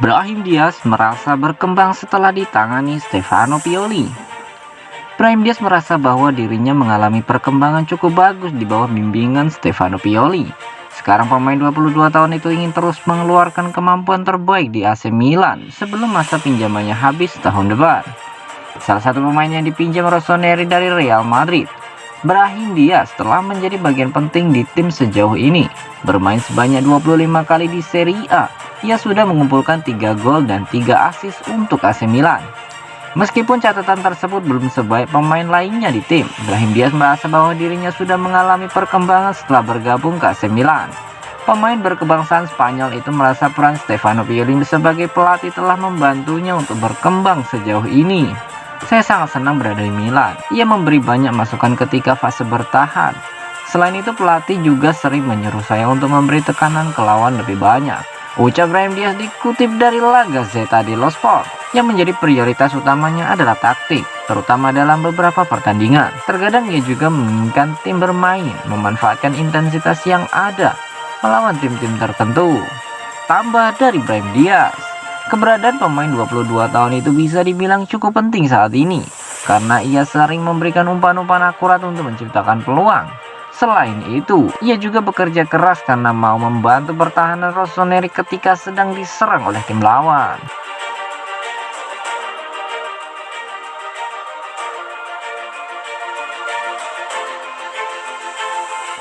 Brahim Diaz merasa berkembang setelah ditangani Stefano Pioli. Brahim Diaz merasa bahwa dirinya mengalami perkembangan cukup bagus di bawah bimbingan Stefano Pioli. Sekarang pemain 22 tahun itu ingin terus mengeluarkan kemampuan terbaik di AC Milan sebelum masa pinjamannya habis tahun depan. Salah satu pemain yang dipinjam Rossoneri dari Real Madrid, Brahim Diaz telah menjadi bagian penting di tim sejauh ini. Bermain sebanyak 25 kali di Serie A, ia sudah mengumpulkan 3 gol dan 3 assist untuk AC Milan. Meskipun catatan tersebut belum sebaik pemain lainnya di tim, Brahim Diaz merasa bahwa dirinya sudah mengalami perkembangan setelah bergabung ke AC Milan. Pemain berkebangsaan Spanyol itu merasa peran Stefano Pioli sebagai pelatih telah membantunya untuk berkembang sejauh ini. Saya sangat senang berada di Milan. Ia memberi banyak masukan ketika fase bertahan. Selain itu, pelatih juga sering menyuruh saya untuk memberi tekanan ke lawan lebih banyak. Ucap Brahim Diaz dikutip dari La Gazzetta dello Sport. Yang menjadi prioritas utamanya adalah taktik, terutama dalam beberapa pertandingan. Terkadang ia juga menginginkan tim bermain, memanfaatkan intensitas yang ada, melawan tim-tim tertentu. Tambah dari Brahim Diaz, keberadaan pemain 22 tahun itu bisa dibilang cukup penting saat ini, karena ia sering memberikan umpan-umpan akurat untuk menciptakan peluang. Selain itu, ia juga bekerja keras karena mau membantu pertahanan Rossoneri ketika sedang diserang oleh tim lawan.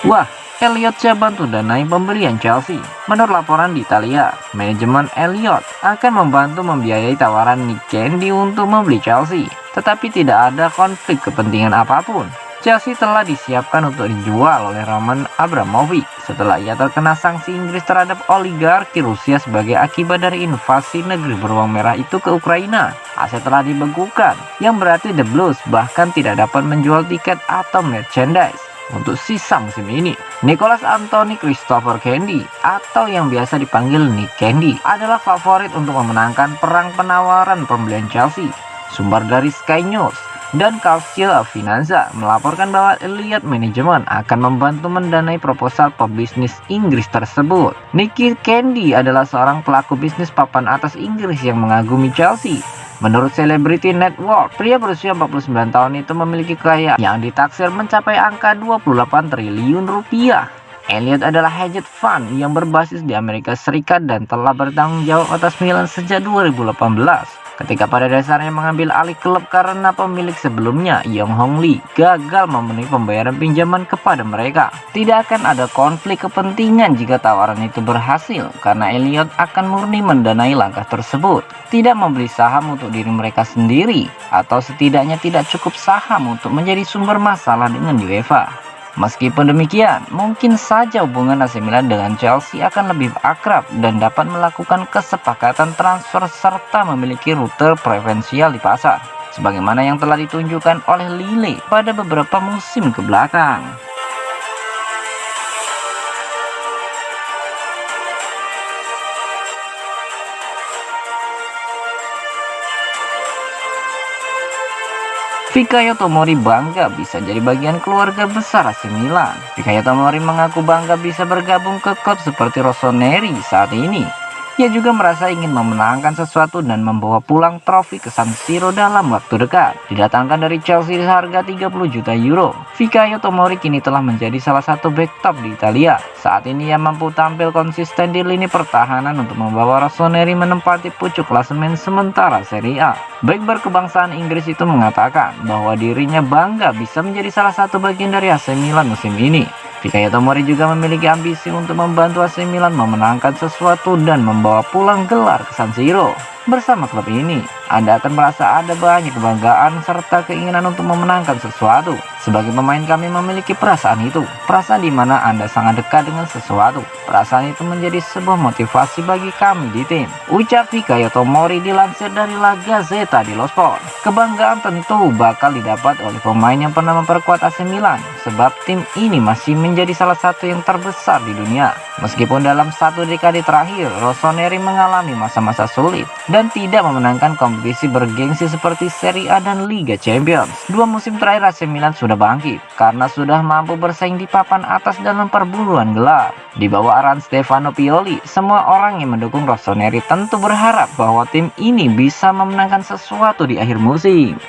Wah, Elliott siap bantu danai pembelian Chelsea. Menurut laporan di Italia, manajemen Elliott akan membantu membiayai tawaran Nick Candy untuk membeli Chelsea. Tetapi tidak ada konflik kepentingan apapun. Chelsea telah disiapkan untuk dijual oleh Roman Abramovich setelah ia terkena sanksi Inggris terhadap oligarki Rusia sebagai akibat dari invasi negeri beruang merah itu ke Ukraina. Aset telah dibekukan, yang berarti The Blues bahkan tidak dapat menjual tiket atau merchandise untuk sisa musim ini. Nicolas Anthony Christopher Candy, atau yang biasa dipanggil Nick Candy, adalah favorit untuk memenangkan perang penawaran pembelian Chelsea. Sumber dari Sky News dan Calcio Finanza melaporkan bahwa Elliott manajemen akan membantu mendanai proposal pebisnis Inggris tersebut. Nicky Candy adalah seorang pelaku bisnis papan atas Inggris yang mengagumi Chelsea. Menurut Celebrity Network, pria berusia 49 tahun itu memiliki kekayaan yang ditaksir mencapai angka 28 triliun rupiah. Elliott adalah hedge fund yang berbasis di Amerika Serikat dan telah bertanggung jawab atas Milan sejak 2018. Ketika pada dasarnya mengambil alih klub karena pemilik sebelumnya, Yong Hong Lee, gagal memenuhi pembayaran pinjaman kepada mereka. Tidak akan ada konflik kepentingan jika tawaran itu berhasil, karena Elliott akan murni mendanai langkah tersebut. Tidak membeli saham untuk diri mereka sendiri, atau setidaknya tidak cukup saham untuk menjadi sumber masalah dengan UEFA. Meskipun demikian, mungkin saja hubungan AC Milan dengan Chelsea akan lebih akrab dan dapat melakukan kesepakatan transfer serta memiliki rute preferensial di pasar, sebagaimana yang telah ditunjukkan oleh Lille pada beberapa musim ke belakang. Fikayo Tomori bangga bisa jadi bagian keluarga besar AC Milan. Fikayo Tomori mengaku bangga bisa bergabung ke klub seperti Rossoneri saat ini. Ia juga merasa ingin memenangkan sesuatu dan membawa pulang trofi ke San Siro dalam waktu dekat. Didatangkan dari Chelsea seharga 30 juta euro, Fikayo Tomori kini telah menjadi salah satu back top di Italia. Saat ini ia mampu tampil konsisten di lini pertahanan untuk membawa Rossoneri menempati pucuk klasemen sementara Serie A. Back berkebangsaan Inggris itu mengatakan bahwa dirinya bangga bisa menjadi salah satu bagian dari AC Milan musim ini. Fikayo Tomori juga memiliki ambisi untuk membantu AC Milan memenangkan sesuatu dan membawa pulang gelar ke San Siro. Bersama klub ini, Anda akan merasa ada banyak kebanggaan serta keinginan untuk memenangkan sesuatu. Sebagai pemain kami memiliki perasaan itu, perasaan di mana Anda sangat dekat dengan sesuatu. Perasaan itu menjadi sebuah motivasi bagi kami di tim, ucap Fikayo Tomori dilansir dari La Gazzetta dello Sport. Kebanggaan tentu bakal didapat oleh pemain yang pernah memperkuat AC Milan, sebab tim ini masih menjadi salah satu yang terbesar di dunia. Meskipun dalam satu dekade terakhir, Rossoneri mengalami masa-masa sulit dan tidak memenangkan kompetisi bergengsi seperti Serie A dan Liga Champions. Dua musim terakhir AC Milan sudah bangkit karena sudah mampu bersaing di papan atas dalam perburuan gelar. Di bawah arahan Stefano Pioli, semua orang yang mendukung Rossoneri tentu berharap bahwa tim ini bisa memenangkan sesuatu di akhir musim.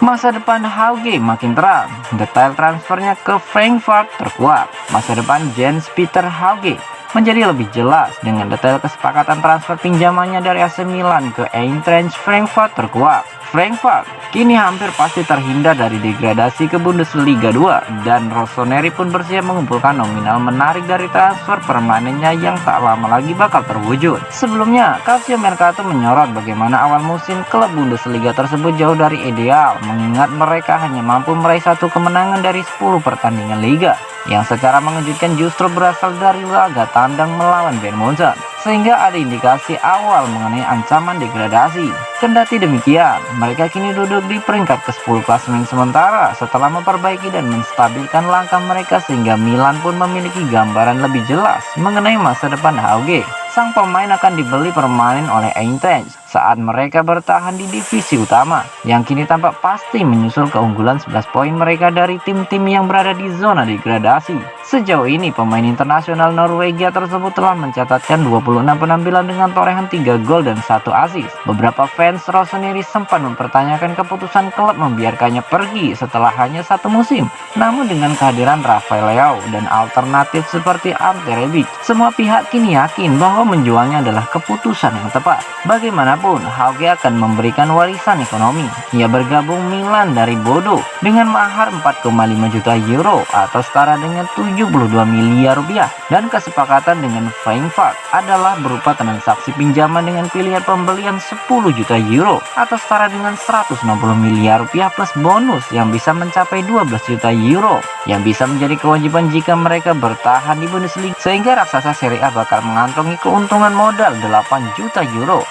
Masa depan Hauge makin terang, detail transfernya ke Frankfurt terkuat. Masa depan Jens Peter Hauge menjadi lebih jelas dengan detail kesepakatan transfer pinjamannya dari AC Milan ke Eintracht Frankfurt terkuat. Frankfurt kini hampir pasti terhindar dari degradasi ke Bundesliga 2 dan Rossoneri pun bersiap mengumpulkan nominal menarik dari transfer permanennya yang tak lama lagi bakal terwujud. Sebelumnya, Calcio Mercato menyorot bagaimana awal musim klub Bundesliga tersebut jauh dari ideal, mengingat mereka hanya mampu meraih 1 kemenangan dari 10 pertandingan liga, yang secara mengejutkan justru berasal dari laga tandang melawan Bayern Munchen, sehingga ada indikasi awal mengenai ancaman degradasi. Kendati demikian, mereka kini duduk di peringkat ke-10 klasemen sementara setelah memperbaiki dan menstabilkan langkah mereka, sehingga Milan pun memiliki gambaran lebih jelas mengenai masa depan Hauge. Sang pemain akan dibeli permanen oleh Eintracht saat mereka bertahan di divisi utama, yang kini tampak pasti menyusul keunggulan 11 poin mereka dari tim-tim yang berada di zona degradasi. Sejauh ini, pemain internasional Norwegia tersebut telah mencatatkan 26 penampilan dengan torehan 3 gol dan 1 assist. Beberapa fans Rossoneri sempat mempertanyakan keputusan klub membiarkannya pergi setelah hanya 1 musim. Namun dengan kehadiran Rafael Leao dan alternatif seperti Ante Rebic, semua pihak kini yakin bahwa menjualnya adalah keputusan yang tepat. Bagaimanapun, Hauge akan memberikan warisan ekonomi. Ia bergabung Milan dari Bodo dengan mahar 4,5 juta euro atau setara dengan 72 miliar rupiah, dan kesepakatan dengan Frankfurt adalah berupa transaksi pinjaman dengan pilihan pembelian 10 juta euro atau setara dengan 160 miliar rupiah plus bonus yang bisa mencapai 12 juta euro yang bisa menjadi kewajiban jika mereka bertahan di Bundesliga, sehingga raksasa Serie A bakal mengantongi keuntungan modal 8 juta euro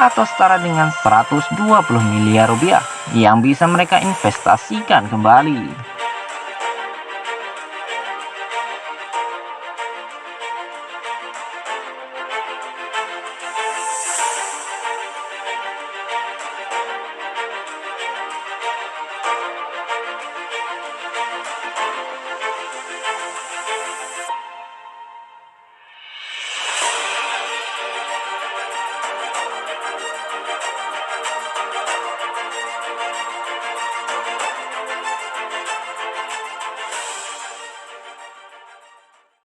atau setara dengan 120 miliar rupiah yang bisa mereka investasikan kembali.